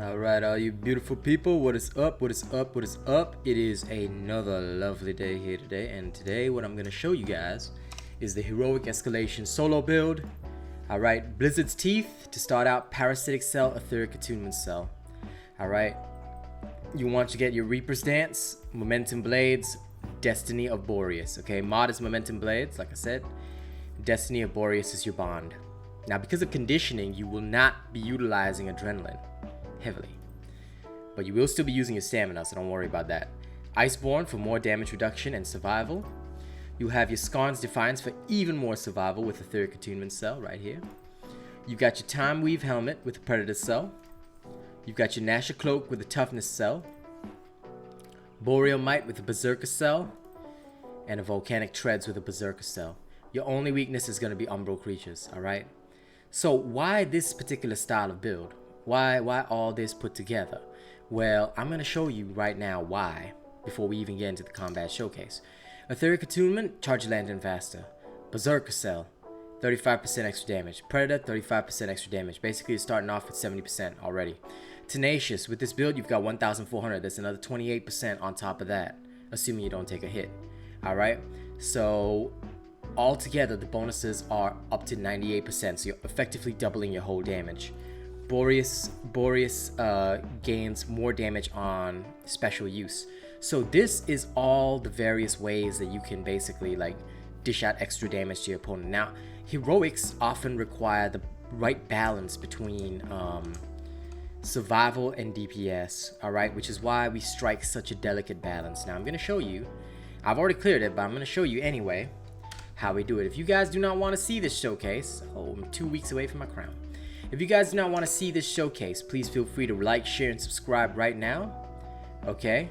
Alright, all you beautiful people, what is up, what is up, what is up? It is another lovely day here today, and today what I'm going to show you guys is the Heroic Escalation solo build. Alright, Blizzard's Teeth to start out, Parasitic Cell, Etheric Attunement Cell. Alright, you want to get your Reaper's Dance, Momentum Blades, Destiny of Boreas. Okay, mod is Momentum Blades, like I said. Destiny of Boreas is your bond. Now, because of conditioning, you will not be utilizing Adrenaline heavily, but you will still be using your stamina, so don't worry about that. Iceborne for more damage reduction and survival. You have your Skarn's Defiance for even more survival with the Etheric Attunement Cell right here. You got your Time Weave Helmet with the Predator Cell. You've got your Nasher Cloak with the Toughness Cell. Boreal Might with the Berserker Cell. And a Volcanic Treads with a Berserker Cell. Your only weakness is going to be Umbral creatures, alright? So why this particular style of build? Why all this put together? Well, I'm going to show you right now why, before we even get into the combat showcase. Etheric Attunement, charge your Lantern faster. Berserker Cell, 35% extra damage. Predator, 35% extra damage. Basically, you're starting off with 70% already. Tenacious, with this build, you've got 1,400. That's another 28% on top of that, assuming you don't take a hit. Alright, so altogether, the bonuses are up to 98%, so you're effectively doubling your whole damage. Boreas gains more damage on special use. So this is all the various ways that you can basically like dish out extra damage to your opponent. Now, heroics often require the right balance between survival and DPS, alright, which is why we strike such a delicate balance. Now I'm going to show you, I've already cleared it, but I'm going to show you anyway how we do it. If you guys do not want to see this showcase, I'm 2 weeks away from my crown. If you guys do not want to see this showcase, please feel free to like, share, and subscribe right now. Okay?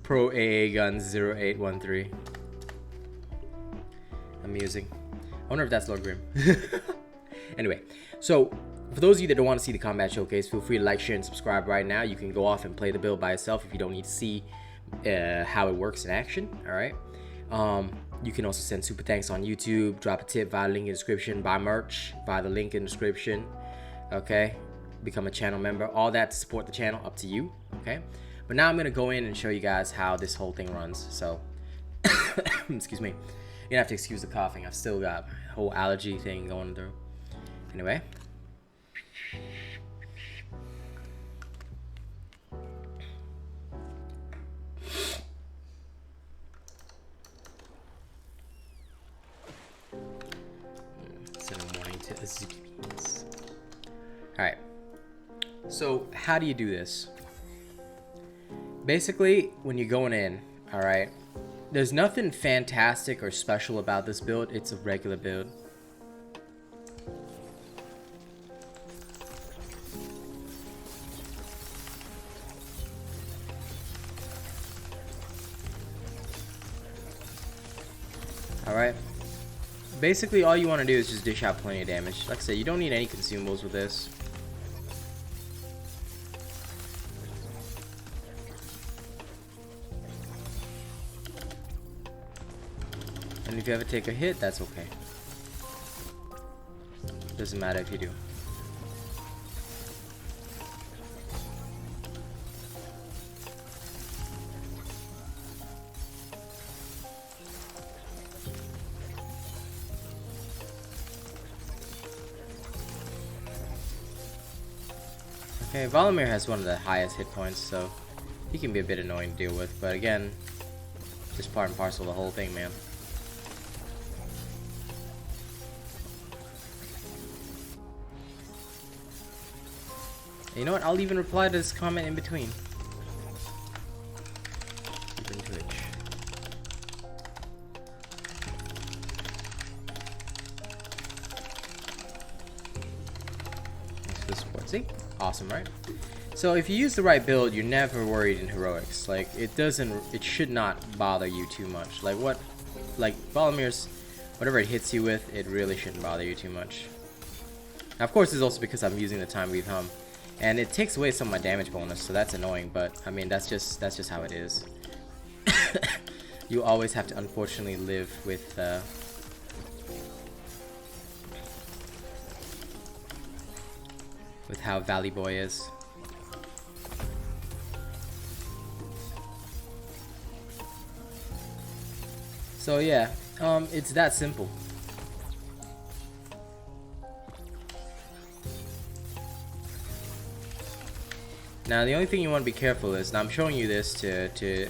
Pro AA Guns 0813. Amusing. I wonder if that's Lord Grim. Anyway, so for those of you that don't want to see the combat showcase, feel free to like, share, and subscribe right now. You can go off and play the build by yourself if you don't need to see how it works in action. Alright. You can also send super thanks on YouTube, drop a tip via the link in the description, buy merch via the link in the description. Okay. Become a channel member. All that to support the channel, up to you. Okay. But now I'm going to go in and show you guys how this whole thing runs. So, excuse me. You're going to have to excuse the coughing. I've still got a whole allergy thing going through. Anyway. Send a warning to Azubis. Alright. So, how do you do this? Basically, when you're going in, alright, there's nothing fantastic or special about this build. It's a regular build. Alright, basically all you want to do is just dish out plenty of damage. Like I said, you don't need any consumables with this. And if you ever take a hit, that's okay. Doesn't matter if you do. Okay, Valamir has one of the highest hit points, so he can be a bit annoying to deal with, but again, just part and parcel of the whole thing, man. And you know what? I'll even reply to this comment in between. Even Twitch. Thanks for the support. See? Awesome, right? So if you use the right build, you're never worried in heroics. Like, it should not bother you too much. Like Valamir's, whatever it hits you with, it really shouldn't bother you too much. Now, of course, it's also because I'm using the Time Weave Helm. And it takes away some of my damage bonus, so that's annoying, but I mean that's just how it is. You always have to unfortunately live with how Valley Boy is. So yeah, it's that simple. Now the only thing you want to be careful is, now I'm showing you this to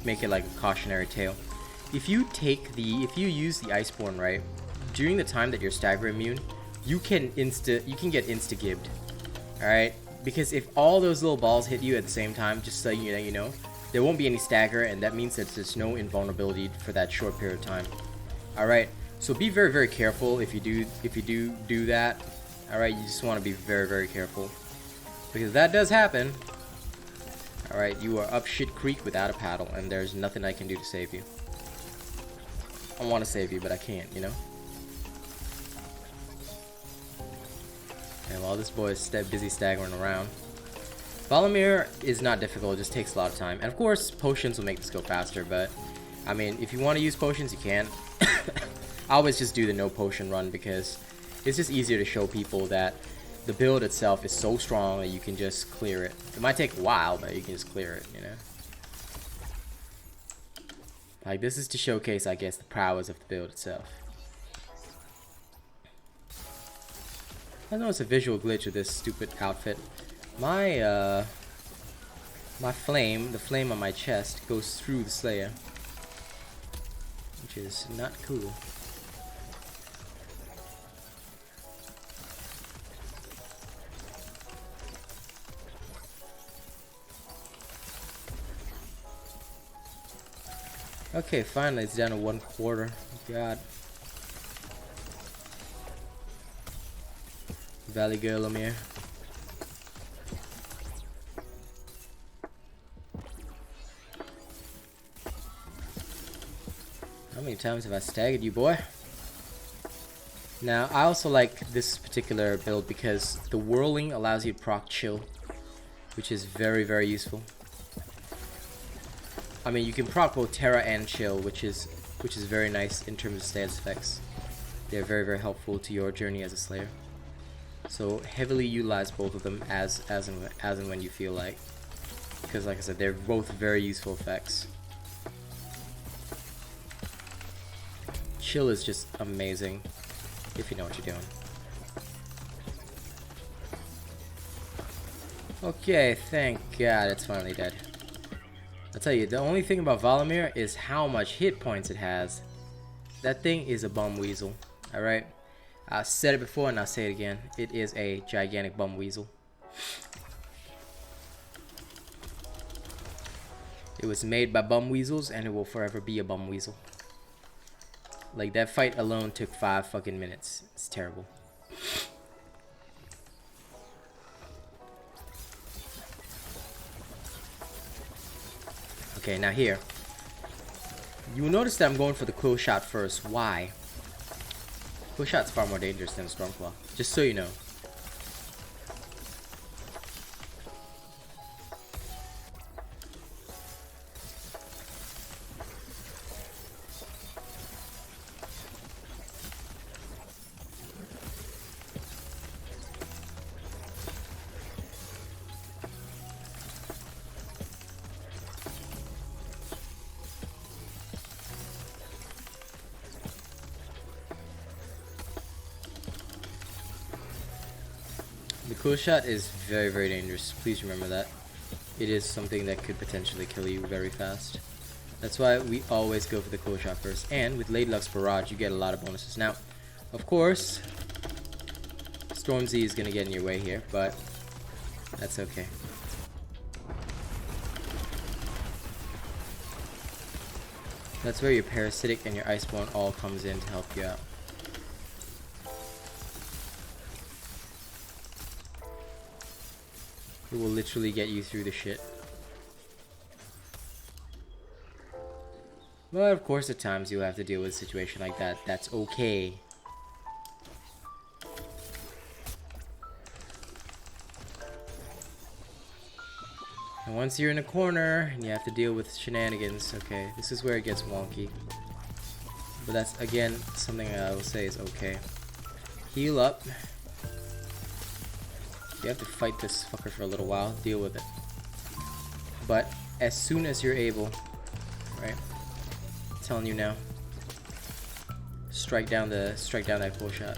make it like a cautionary tale. If you use the Iceborne right during the time that you're stagger immune, you can get insta-gibbed. Alright? Because if all those little balls hit you at the same time, just so you know, there won't be any stagger, and that means that there's no invulnerability for that short period of time. Alright? So be very, very careful if you do that. Alright, you just want to be very, very careful. Because that does happen. Alright, you are up shit creek without a paddle, and there's nothing I can do to save you. I want to save you, but I can't, you know? And while this boy is busy staggering around. Valamir is not difficult, it just takes a lot of time. And of course, potions will make this go faster, but I mean, if you want to use potions, you can. I always just do the no potion run because it's just easier to show people that the build itself is so strong that you can just clear it. It might take a while, but you can just clear it, you know? Like, this is to showcase, I guess, the prowess of the build itself. I know it's a visual glitch with this stupid outfit. My flame, the flame on my chest, goes through the Slayer. Which is not cool. Okay, finally it's down to 1/4. God. Valley Girl Amir. How many times have I staggered you, boy? Now, I also like this particular build because the whirling allows you to proc chill, which is very, very useful. I mean, you can proc both Terra and Chill, which is very nice in terms of status effects. They're very, very helpful to your journey as a Slayer. So heavily utilize both of them as and when you feel like, because like I said, they're both very useful effects. Chill is just amazing if you know what you're doing. Okay, thank God it's finally dead. I'll tell you, the only thing about Valamir is how much hit points it has. That thing is a bum weasel. Alright? I said it before and I'll say it again. It is a gigantic bum weasel. It was made by bum weasels and it will forever be a bum weasel. Like, that fight alone took 5 fucking minutes. It's terrible. Okay, now here. You will notice that I'm going for the quill shot first. Why? Quill shot's far more dangerous than Stormclaw. Just so you know. The cool shot is very, very dangerous. Please remember that. It is something that could potentially kill you very fast. That's why we always go for the cool shot first. And with Lady Luck's Barrage, you get a lot of bonuses. Now, of course, Stormzy is going to get in your way here, but that's okay. That's where your Parasitic and your Iceborne all comes in to help you out. It will literally get you through the shit. But of course at times you'll have to deal with a situation like that. That's okay. once you're in a corner, you have to deal with shenanigans. Okay, this is where it gets wonky. But that's, again, something I will say is okay. Heal up. You have to fight this fucker for a little while. Deal with it. But as soon as you're able, right? I'm telling you now. Strike down that cool shot.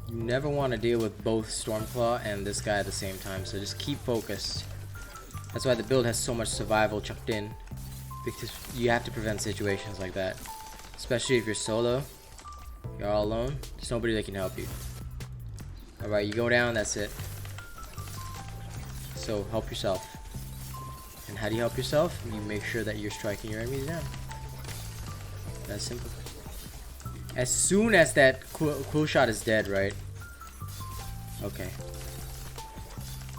You never want to deal with both Stormclaw and this guy at the same time, so just keep focused. That's why the build has so much survival chucked in, because you have to prevent situations like that. Especially if you're solo, you're all alone, there's nobody that can help you. Alright, you go down, that's it. So help yourself. And how do you help yourself? You make sure that you're striking your enemies down. That's simple. As soon as that cool shot is dead, right? Okay.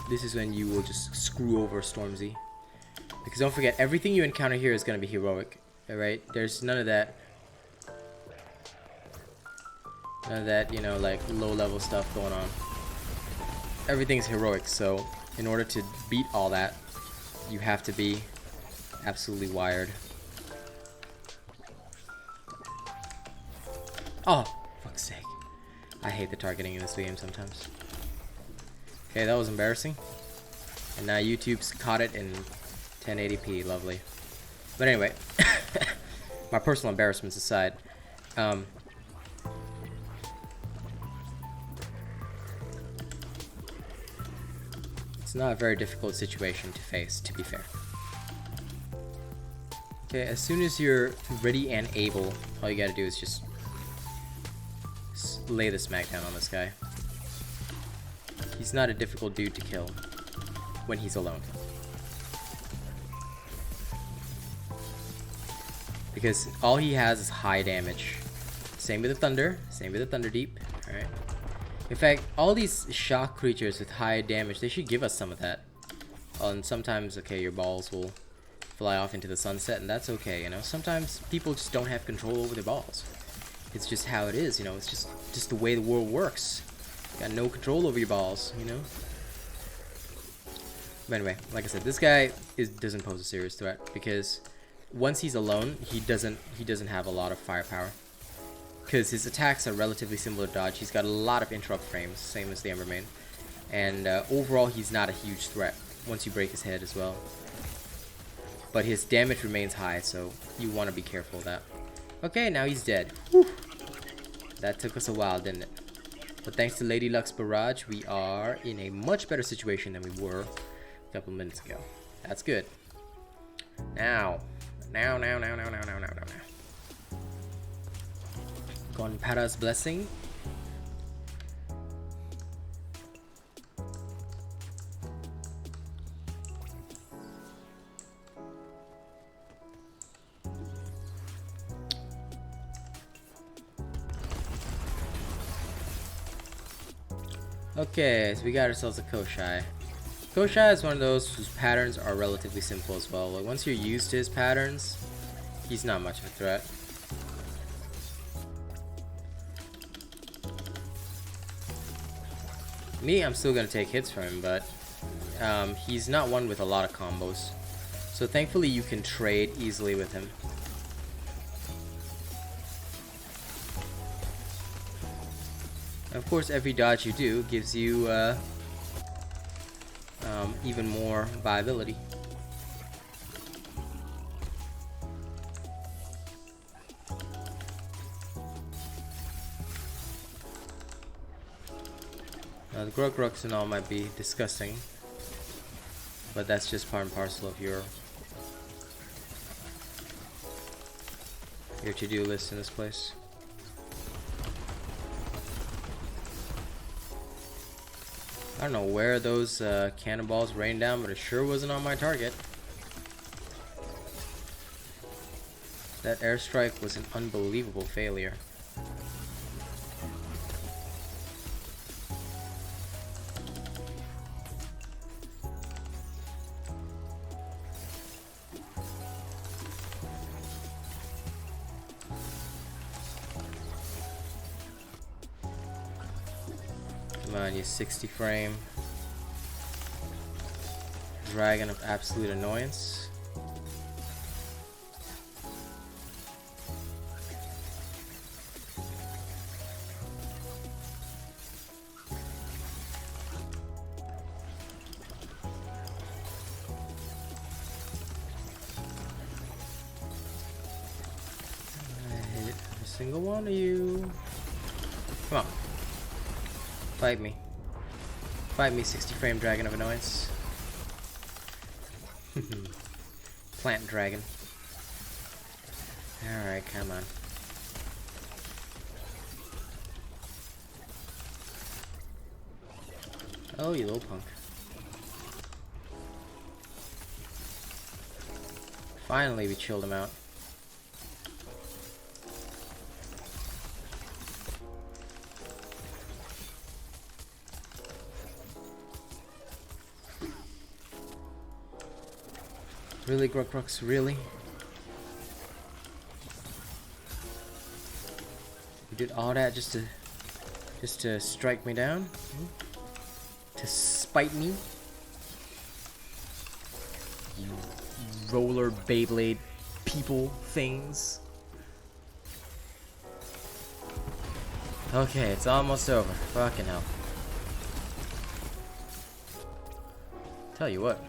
This is when you will just screw over Stormzy. Because don't forget, everything you encounter here is going to be heroic. Alright? There's none of that. None of that, you know, like low-level stuff going on. Everything's heroic, so in order to beat all that, you have to be absolutely wired. Oh, fuck's sake. I hate the targeting in this game sometimes. Okay, that was embarrassing. And now YouTube's caught it in 1080p. Lovely. But anyway, my personal embarrassments aside, it's not a very difficult situation to face, to be fair. Okay, as soon as you're ready and able, all you gotta do is just lay the smackdown on this guy. He's not a difficult dude to kill when he's alone. Because all he has is high damage. Same with the Thunder. Same with the Thunder Deep. Alright. In fact, all these shock creatures with high damage, they should give us some of that. And sometimes, okay, your balls will fly off into the sunset, and that's okay, you know. Sometimes people just don't have control over their balls. It's just how it is, you know. It's just the way the world works. You got no control over your balls, you know. But anyway, like I said, this guy doesn't pose a serious threat because once he's alone, he doesn't have a lot of firepower. Because his attacks are relatively similar to dodge. He's got a lot of interrupt frames, same as the Embermane. And overall, he's not a huge threat once you break his head as well. But his damage remains high, so you want to be careful of that. Okay, now he's dead. Whew. That took us a while, didn't it? But thanks to Lady Luck's barrage, we are in a much better situation than we were a couple minutes ago. That's good. Now. Gonpara's Blessing. Okay, so we got ourselves a Koshai. Koshai is one of those whose patterns are relatively simple as well. Like once you're used to his patterns, he's not much of a threat. Me, I'm still gonna take hits from him, but he's not one with a lot of combos. So thankfully you can trade easily with him. Of course, every dodge you do gives you even more viability. The Grug and all might be disgusting, but that's just part and parcel of your to-do list in this place. I don't know where those cannonballs rained down, but it sure wasn't on my target. That airstrike was an unbelievable failure. on, you 60 frame dragon of absolute annoyance. I hit every single one of you. Come on. Fight me. Fight me, 60 frame dragon of annoyance. Plant dragon. Alright, come on. Oh, you little punk. Finally, we chilled him out. Really, Grux, really? You did all that just to strike me down? To spite me? You roller Beyblade people things. Okay, it's almost over. Fucking hell. Tell you what.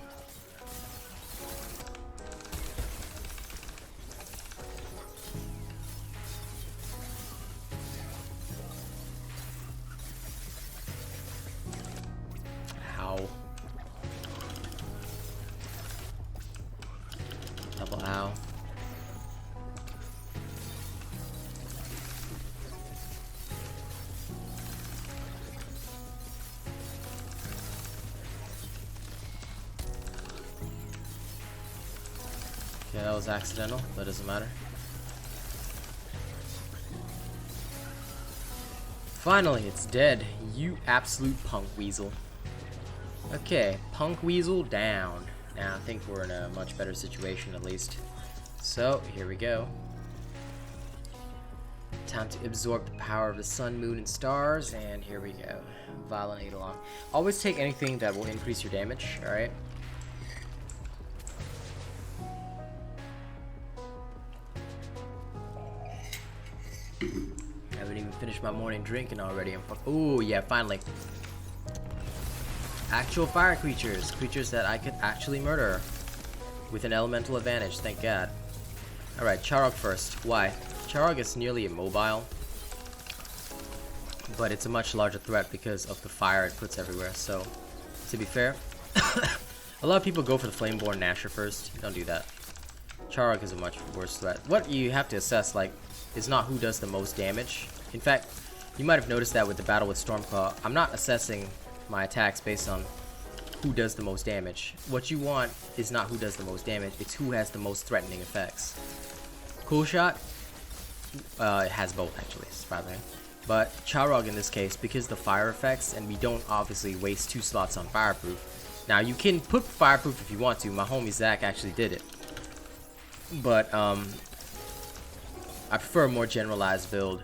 Double ow. Okay, that was accidental, but it doesn't matter. Finally, it's dead. You absolute punk weasel. Okay, punk weasel down. Now I think we're in a much better situation at least. So here we go. Time to absorb the power of the sun, moon, and stars, and here we go. Violent along. Always take anything that will increase your damage, alright? I haven't even finished my morning drinking already. Ooh, yeah, finally. Actual fire creatures. Creatures that I could actually murder. With an elemental advantage, thank God. Alright, Charog first. Why? Charog is nearly immobile. But it's a much larger threat because of the fire it puts everywhere. So, to be fair, a lot of people go for the Flameborn Nasher first. Don't do that. Charog is a much worse threat. What you have to assess, like, is not who does the most damage. In fact, you might have noticed that with the battle with Stormclaw, I'm not assessing my attacks based on who does the most damage. What you want is not who does the most damage, it's who has the most threatening effects. Cool Shot it has both actually, surprisingly. But Charog in this case, because the fire effects, and we don't obviously waste 2 slots on Fireproof. Now you can put Fireproof if you want to, my homie Zach actually did it. But I prefer a more generalized build,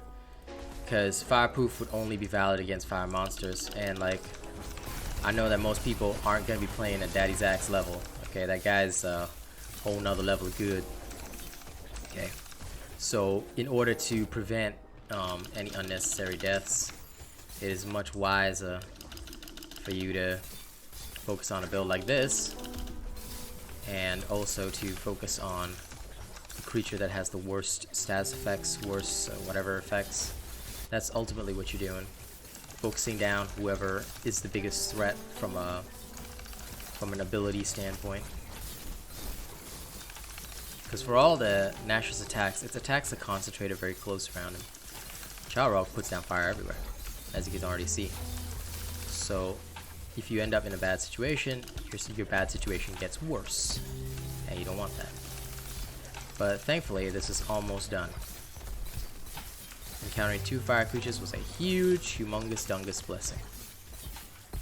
because Fireproof would only be valid against fire monsters, and like, I know that most people aren't going to be playing at Daddy Zach's level. Okay, that guy's a whole nother level of good. Okay, so in order to prevent any unnecessary deaths, it is much wiser for you to focus on a build like this, and also to focus on a creature that has the worst status effects, worst whatever effects. That's ultimately what you're doing. Focusing down whoever is the biggest threat from an ability standpoint. Because for all the Nasher's attacks, its attacks are concentrated very close around him. Charog puts down fire everywhere, as you can already see. So if you end up in a bad situation, your bad situation gets worse, and you don't want that. But thankfully, this is almost done. Encountering 2 fire creatures was a huge, humongous, dungus blessing.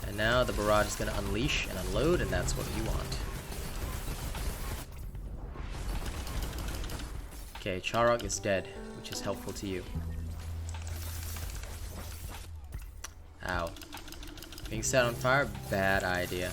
And now the barrage is going to unleash and unload, and that's what you want. Okay, Charog is dead, which is helpful to you. Ow. Being set on fire, bad idea.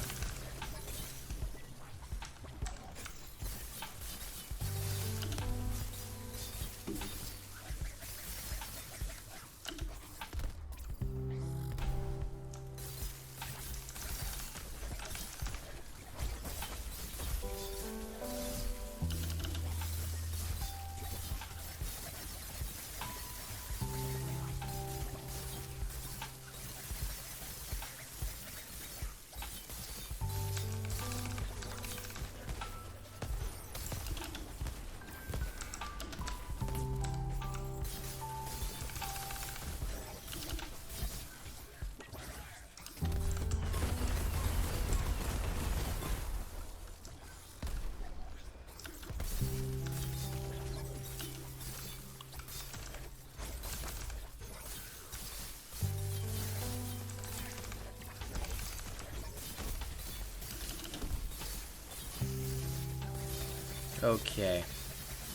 Okay,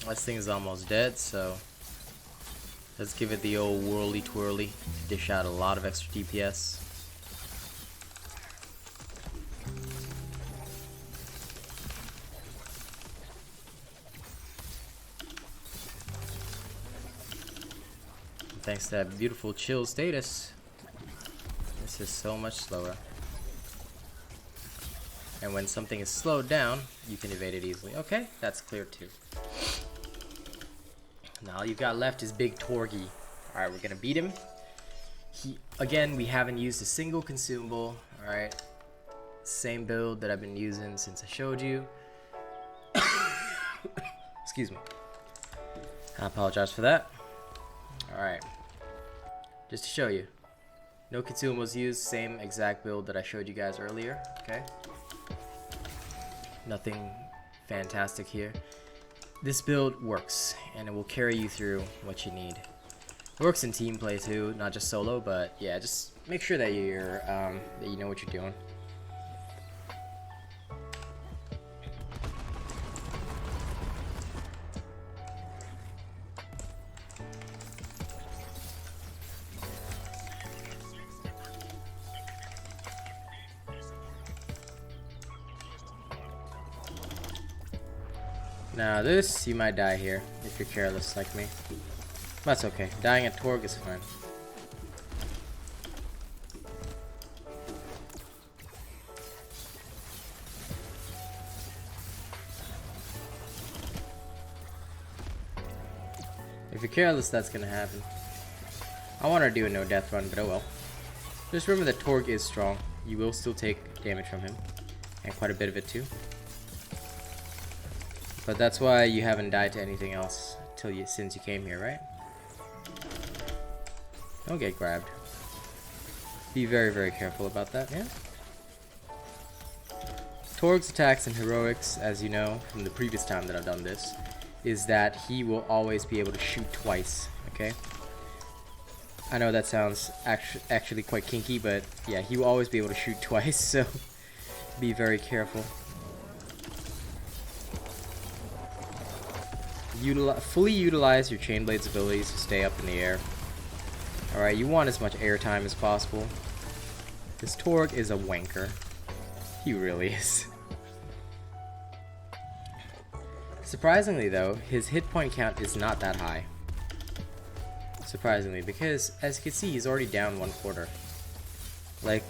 this thing is almost dead, so let's give it the old whirly twirly to dish out a lot of extra DPS. Thanks to that beautiful chill status, this is so much slower. And when something is slowed down, you can evade it easily. Okay, that's clear too. Now all you've got left is Big Torgy. Alright, we're gonna beat him. Again, we haven't used a single consumable. Alright. Same build that I've been using since I showed you. Excuse me. I apologize for that. Alright. Just to show you. No consumables used, same exact build that I showed you guys earlier. Okay. Nothing fantastic here. This build works, and it will carry you through what you need. It works in team play too, not just solo. But yeah, just make sure that you're that you know what you're doing. Now this, you might die here if you're careless like me. That's okay. Dying at Torg is fine. If you're careless, that's gonna happen. I want to do a no death run, but oh well. Just remember that Torg is strong. You will still take damage from him, and quite a bit of it too. But that's why you haven't died to anything else since you came here, right? Don't get grabbed. Be very, very careful about that, yeah? Torg's attacks and heroics, as you know from the previous time that I've done this, is that he will always be able to shoot twice, okay? I know that sounds actually quite kinky, but yeah, he will always be able to shoot twice, so be very careful. Fully utilize your Chain Blade's abilities to stay up in the air. Alright, you want as much air time as possible. This Torg is a wanker. He really is. Surprisingly though, his hit point count is not that high. Surprisingly, because as you can see, he's already down 1/4. Like,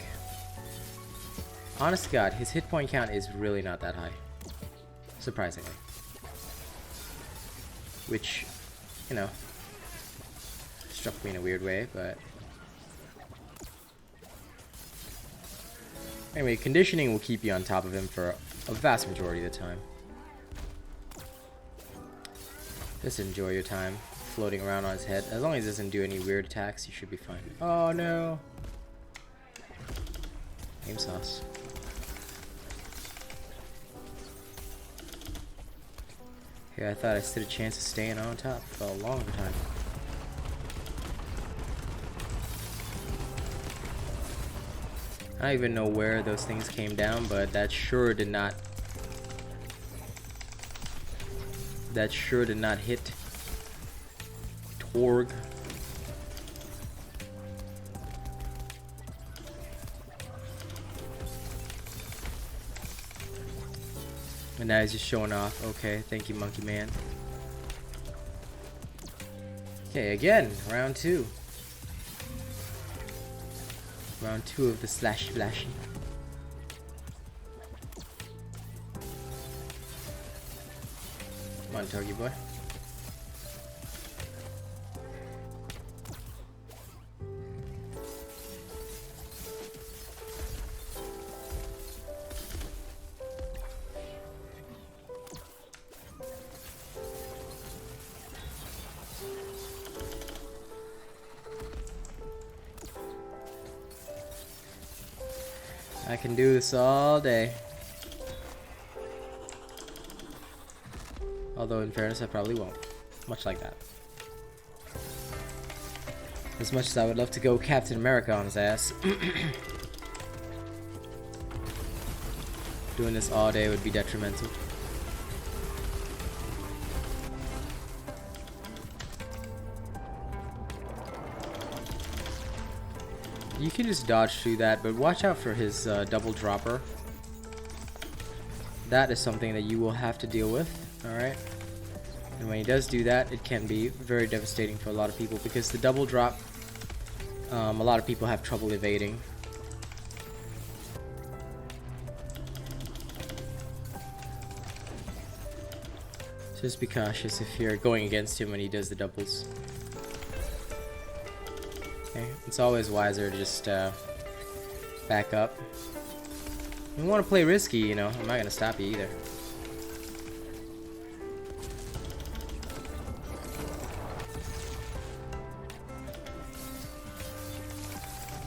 honest to God, his hit point count is really not that high. Surprisingly. Which, you know, struck me in a weird way, but anyway, conditioning will keep you on top of him for a vast majority of the time. Just enjoy your time floating around on his head. As long as he doesn't do any weird attacks, you should be fine. Oh no! Aim sauce. Yeah, I thought I stood a chance of staying on top for a long time. I don't even know where those things came down, but that sure did not hit Torg. And now he's just showing off. Okay, thank you, Monkey Man. Okay, again, round 2. Round 2 of the slash flashy. Come on, Turkey boy. I can do this all day. Although in fairness I probably won't. Much like that. As much as I would love to go Captain America on his ass. Doing this all day would be detrimental. You can just dodge through that, but watch out for his double dropper. That is something that you will have to deal with, alright? And when he does do that, it can be very devastating for a lot of people because the double drop, a lot of people have trouble evading. Just be cautious if you're going against him when he does the doubles. Okay, it's always wiser to just back up. You want to play risky, you know. I'm not gonna stop you either.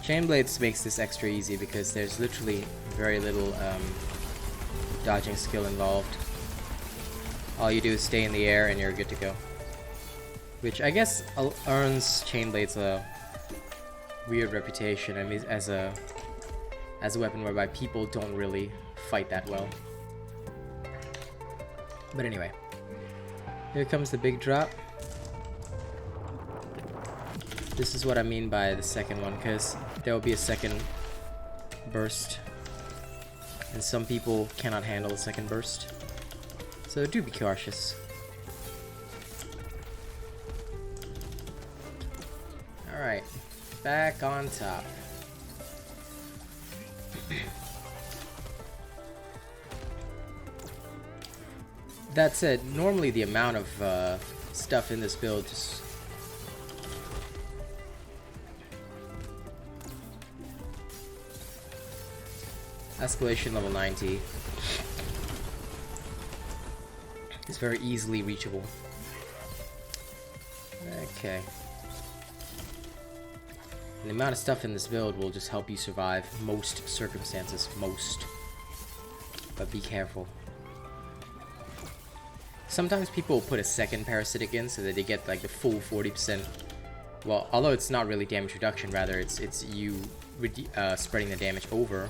Chain Blades makes this extra easy because there's literally very little dodging skill involved. All you do is stay in the air and you're good to go. Which I guess earns Chain Blades a weird reputation. I mean, as a weapon whereby people don't really fight that well. But anyway, here comes the big drop. This is what I mean by the second one, because there will be a second burst, and some people cannot handle the second burst, so do be cautious. Alright, back on top. That said, normally the amount of stuff in this build just... Escalation level 90 is very easily reachable. Okay. And the amount of stuff in this build will just help you survive most circumstances. Most. But be careful. Sometimes people put a second parasitic in so that they get like the full 40%. Well, although it's not really damage reduction, rather it's you spreading the damage over.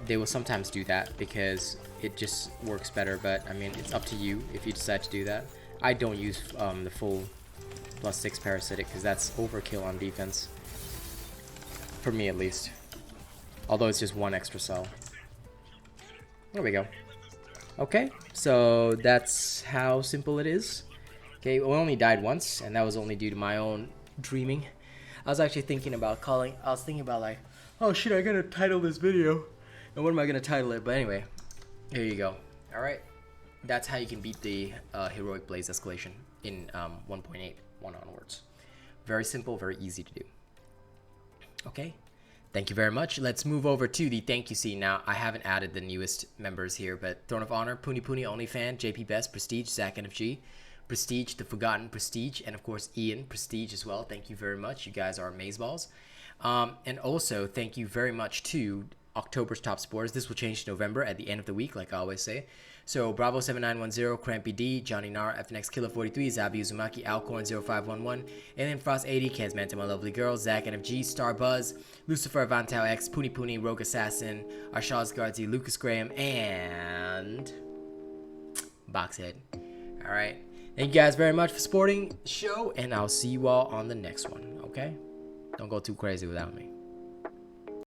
They will sometimes do that because it just works better, but I mean, it's up to you if you decide to do that. I don't use the full +6 parasitic because that's overkill on defense. For me at least. Although it's just one extra cell. There we go. Okay, so that's how simple it is. Okay, we only died once, and that was only due to my own dreaming. I was actually thinking about like, oh shit, I gotta title this video. And what am I gonna title it? But anyway, here you go. Alright, that's how you can beat the Heroic Blaze Escalation in 1.8, 1 onwards. Very simple, very easy to do. Okay, thank you very much. Let's move over to the thank you scene. Now, I haven't added the newest members here, but Throne of Honor, Puni Puni, OnlyFan, JP Best, Prestige, Zach NFG, Prestige, The Forgotten Prestige, and of course Ian, Prestige as well. Thank you very much. You guys are amazeballs. And also, thank you very much to October's top sports. This will change to November at the end of the week, like I always say. So, Bravo7910, Crampy D, Johnny Nar, FNX Killer 43, Zabi Uzumaki, Alcorn 0511, Alien Frost 80, Kazmanta My Lovely Girl, Zach NFG, Star Buzz, Lucifer Vantau X, Puni Puni, Rogue Assassin, Arshaz Guardsy, Lucas Graham, and Boxhead. Alright. Thank you guys very much for supporting the show, and I'll see you all on the next one, okay? Don't go too crazy without me.